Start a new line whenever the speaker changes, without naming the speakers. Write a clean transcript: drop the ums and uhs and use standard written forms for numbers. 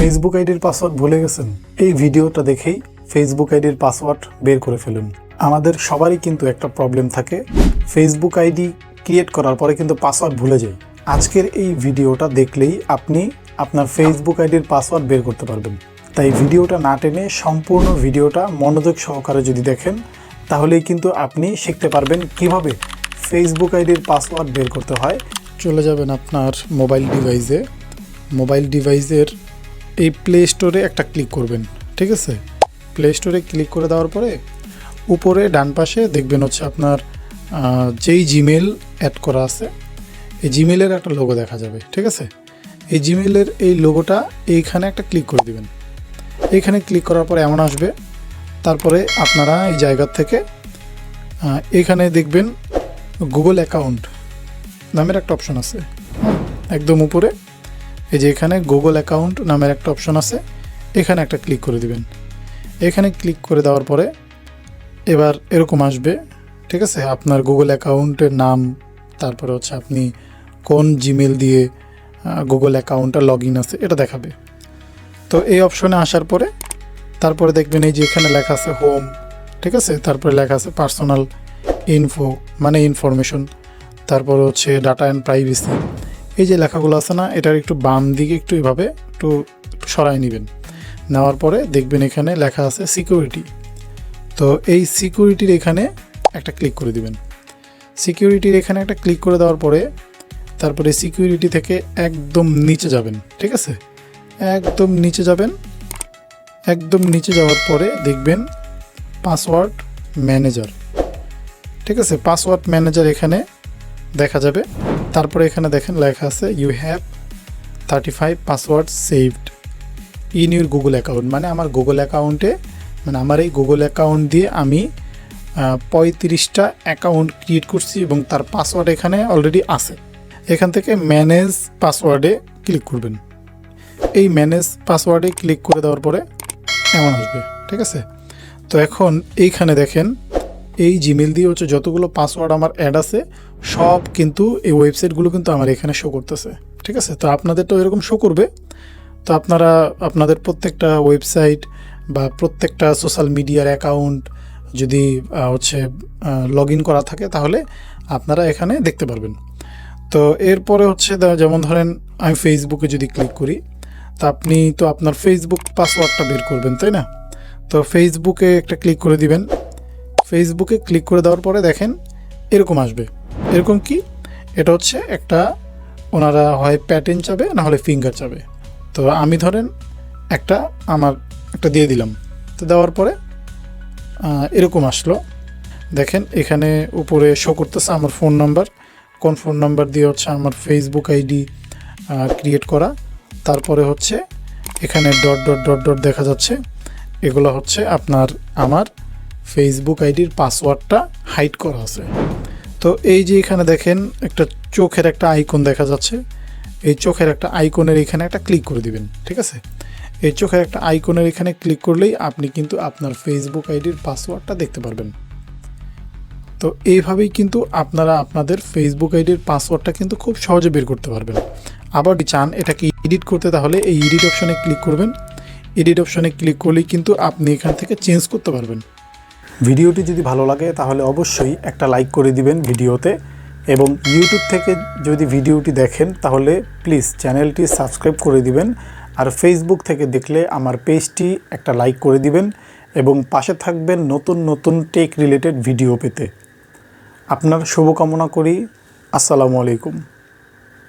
Facebook আইডির password ভুলে গেছেন? এই ভিডিওটা দেখেই ফেসবুক আইডির পাসওয়ার্ড বের করে ফেলুন। আমাদের সবারই কিন্তু একটা প্রবলেম থাকে, ফেসবুক আইডি ক্রিয়েট করার পরে কিন্তু পাসওয়ার্ড ভুলে যাই। আজকের এই ভিডিওটা দেখলেই আপনি আপনার ফেসবুক আইডির পাসওয়ার্ড বের করতে পারবেন। তাই ভিডিওটা না টেনে সম্পূর্ণ ভিডিওটা মনোযোগ সহকারে যদি দেখেন, তাহলেই কিন্তু আপনি শিখতে পারবেন কিভাবে ফেসবুক আইডির পাসওয়ার্ড বের করতে হয়। চলে যাবেন আপনার মোবাইল ডিভাইসের এই প্লে স্টোরে একটা ক্লিক করবেন, ঠিক আছে? প্লে স্টোরে ক্লিক করে দেওয়ার পরে উপরে ডান পাশে দেখবেন হচ্ছে আপনার যেই জিমেল অ্যাড করা আছে, এই জিমেলের একটা লোগো দেখা যাবে, ঠিক আছে? এই জিমেলের এই লোগোটা এইখানে একটা ক্লিক করে দিবেন। এইখানে ক্লিক করার পরে এমন আসবে, তারপরে আপনারা এই জায়গা থেকে এখানে দেখবেন গুগল অ্যাকাউন্ট নামের একটা অপশন আছে, একদম উপরে এই যে এখানে গুগল অ্যাকাউন্ট নামের একটা অপশন আছে, এখানে একটা ক্লিক করে দিবেন। এখানে ক্লিক করে দেওয়ার পরে এবার এরকম আসবে, ঠিক আছে? আপনার গুগল অ্যাকাউন্টের নাম, তারপরে হচ্ছে আপনি কোন জিমেল দিয়ে গুগল অ্যাকাউন্টটা লগ ইন আছে এটা দেখাবে। তো এই অপশনে আসার পরে তারপরে দেখবেন এই যে এখানে লেখা আছে হোম, ঠিক আছে? তারপরে লেখা আছে পার্সোনাল ইনফো মানে ইনফরমেশন, তারপরে হচ্ছে ডাটা অ্যান্ড প্রাইভেসি। এই যে লেখাগুলো আছে না, এটার একটু বাম দিকে একটু এভাবে একটু সরাই নেবেন। নেওয়ার পরে দেখবেন এখানে লেখা আছে সিকিউরিটি। তো এই সিকিউরিটির এখানে একটা ক্লিক করে দিবেন। সিকিউরিটির এখানে একটা ক্লিক করে দেওয়ার পরে তারপরে সিকিউরিটি থেকে একদম নিচে যাবেন, ঠিক আছে? একদম নিচে যাবেন। একদম নিচে যাওয়ার পরে দেখবেন পাসওয়ার্ড ম্যানেজার, ঠিক আছে? পাসওয়ার্ড ম্যানেজার এখানে দেখা যাবে। তারপরে এখানে দেখেন লেখা আছে you have 35 password saved in your Google account, মানে আমার গুগল অ্যাকাউন্টে, মানে আমার এই গুগল অ্যাকাউন্ট দিয়ে আমি 35টা অ্যাকাউন্ট ক্রিয়েট করছি এবং তার পাসওয়ার্ড এখানে অলরেডি আছে। এখান থেকে ম্যানেজ পাসওয়ার্ডে ক্লিক করবেন। এই ম্যানেজ পাসওয়ার্ডে ক্লিক করে দেওয়ার পরে এমন আসবে, ঠিক আছে? তো এখন এইখানে দেখেন এই জিমেল দিয়ে হচ্ছে যতগুলো পাসওয়ার্ড আমার অ্যাড আছে সব কিন্তু এই ওয়েবসাইটগুলো কিন্তু আমার এখানে শো করতেছে, ঠিক আছে? তো আপনাদের তো এরকম শো করবে। তো আপনারা আপনাদের প্রত্যেকটা ওয়েবসাইট বা প্রত্যেকটা সোশ্যাল মিডিয়ার অ্যাকাউন্ট যদি হচ্ছে লগ ইন করা থাকে তাহলে আপনারা এখানে দেখতে পারবেন। তো এরপরে হচ্ছে যেমন ধরেন আমি ফেসবুকে যদি ক্লিক করি, তা আপনি তো আপনার ফেসবুক পাসওয়ার্ডটা বের করবেন, তাই না? তো ফেসবুকে একটা ক্লিক করে দিবেন। ফেসবুকে ক্লিক করে দেওয়ার পরে দেখেন এরকম আসবে। এরকম কি, এটা হচ্ছে একটা ওনারা হয় প্যাটার্ন চাবে না হলে ফিঙ্গার চাবে। তো আমি ধরেন আমার একটা দিয়ে দিলাম। তো দেওয়ার পরে এরকম আসলো, দেখেন এখানে উপরে শো করতেছে আমার ফোন নাম্বার, কোন ফোন নাম্বার দিয়ে হচ্ছে আমার ফেসবুক আইডি ক্রিয়েট করা। তারপরে হচ্ছে এখানে ডট ডট ডট ডট দেখা যাচ্ছে, এগুলো হচ্ছে আমার ফেসবুক আইডির পাসওয়ার্ডটা হাইড করা আছে। তো এই যে এখানে দেখেন একটা চোখের একটা আইকন দেখা যাচ্ছে, এই চোখের একটা আইকনের এখানে একটা ক্লিক করে দিবেন, ঠিক আছে? এই চোখের একটা আইকনের এখানে ক্লিক করলেই আপনি কিন্তু আপনার ফেসবুক আইডির পাসওয়ার্ডটা দেখতে পারবেন। তো এইভাবেই কিন্তু আপনারা আপনাদের ফেসবুক আইডির পাসওয়ার্ডটা কিন্তু খুব সহজে বের করতে পারবেন। আবার চান এটাকে এডিট করতে, তাহলে এই এডিট অপশনে ক্লিক করবেন। এডিট অপশনে ক্লিক করলেই কিন্তু আপনি এখান থেকে চেঞ্জ করতে পারবেন। ভিডিওটি যদি ভালো লাগে তাহলে অবশ্যই একটা লাইক করে দিবেন ভিডিওতে, এবং ইউটিউব থেকে যদি ভিডিওটি দেখেন তাহলে প্লিজ চ্যানেলটি সাবস্ক্রাইব করে দিবেন। আর ফেসবুক থেকে দেখলে আমার পেজটি একটা লাইক করে দিবেন এবং পাশে থাকবেন নতুন নতুন টেক রিলেটেড ভিডিও পেতে। আপনার শুভকামনা করি। আসসালামু আলাইকুম।